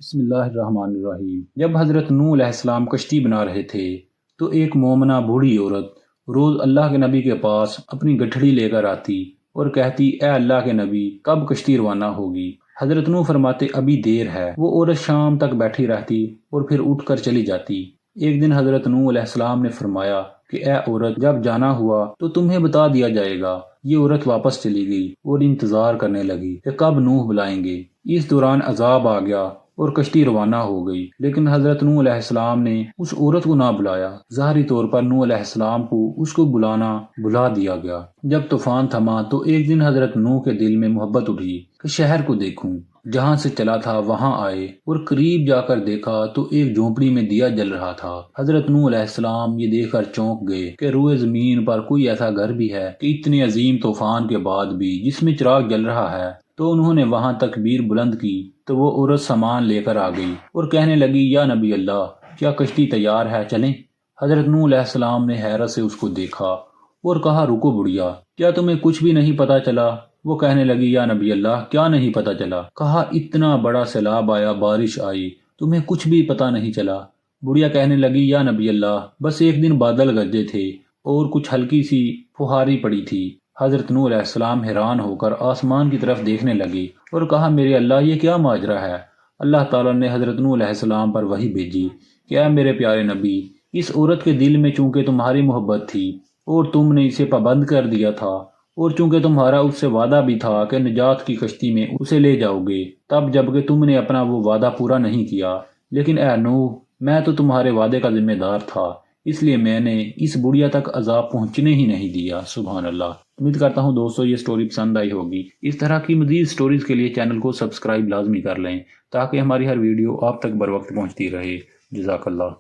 بسم اللہ الرحمن الرحیم۔ جب حضرت نوح علیہ السلام کشتی بنا رہے تھے تو ایک مومنہ بوڑھی عورت روز اللہ کے نبی کے پاس اپنی گٹھڑی لے کر آتی اور کہتی، اے اللہ کے نبی، کب کشتی روانہ ہوگی؟ حضرت نوح فرماتے، ابھی دیر ہے۔ وہ عورت شام تک بیٹھی رہتی اور پھر اٹھ کر چلی جاتی۔ ایک دن حضرت نوح علیہ السلام نے فرمایا کہ اے عورت، جب جانا ہوا تو تمہیں بتا دیا جائے گا۔ یہ عورت واپس چلی گئی اور انتظار کرنے لگی کہ کب نوح بلائیں گے۔ اس دوران عذاب آ گیا اور کشتی روانہ ہو گئی، لیکن حضرت نوح علیہ السلام نے اس عورت کو نہ بلایا۔ ظاہری طور پر نوح علیہ السلام کو اس کو بلانا بلا دیا گیا۔ جب طوفان تھما تو ایک دن حضرت نوح کے دل میں محبت اٹھی کہ شہر کو دیکھوں۔ جہاں سے چلا تھا وہاں آئے اور قریب جا کر دیکھا تو ایک جھونپڑی میں دیا جل رہا تھا۔ حضرت نوح علیہ السلام یہ دیکھ کر چونک گئے کہ روئے زمین پر کوئی ایسا گھر بھی ہے کہ اتنے عظیم طوفان کے بعد بھی جس میں چراغ جل رہا ہے۔ تو انہوں نے وہاں تکبیر بلند کی تو وہ عورت سامان لے کر آ گئی اور کہنے لگی، یا نبی اللہ، کیا کشتی تیار ہے، چلیں؟ حضرت نوح علیہ السلام نے حیرت سے اس کو دیکھا اور کہا، رکو بڑھیا، کیا تمہیں کچھ بھی نہیں پتا چلا؟ وہ کہنے لگی، یا نبی اللہ، کیا نہیں پتا چلا؟ کہا، اتنا بڑا سیلاب آیا، بارش آئی، تمہیں کچھ بھی پتا نہیں چلا؟ بڑھیا کہنے لگی، یا نبی اللہ، بس ایک دن بادل گرجے تھے اور کچھ ہلکی سی فوہاری پڑی تھی۔ حضرت نوح علیہ السلام حیران ہو کر آسمان کی طرف دیکھنے لگے اور کہا، میرے اللہ، یہ کیا ماجرا ہے؟ اللہ تعالیٰ نے حضرت نوح علیہ السلام پر وحی بھیجی کہ اے میرے پیارے نبی، اس عورت کے دل میں چونکہ تمہاری محبت تھی اور تم نے اسے پابند کر دیا تھا، اور چونکہ تمہارا اس سے وعدہ بھی تھا کہ نجات کی کشتی میں اسے لے جاؤ گے، تب جبکہ تم نے اپنا وہ وعدہ پورا نہیں کیا، لیکن اے نوح، میں تو تمہارے وعدے کا ذمہ دار تھا، اس لیے میں نے اس بڑھیا تک عذاب پہنچنے ہی نہیں دیا۔ سبحان اللہ۔ امید کرتا ہوں دوستو یہ سٹوری پسند آئی ہوگی۔ اس طرح کی مزید سٹوریز کے لیے چینل کو سبسکرائب لازمی کر لیں تاکہ ہماری ہر ویڈیو آپ تک بر وقت پہنچتی رہے۔ جزاک اللہ۔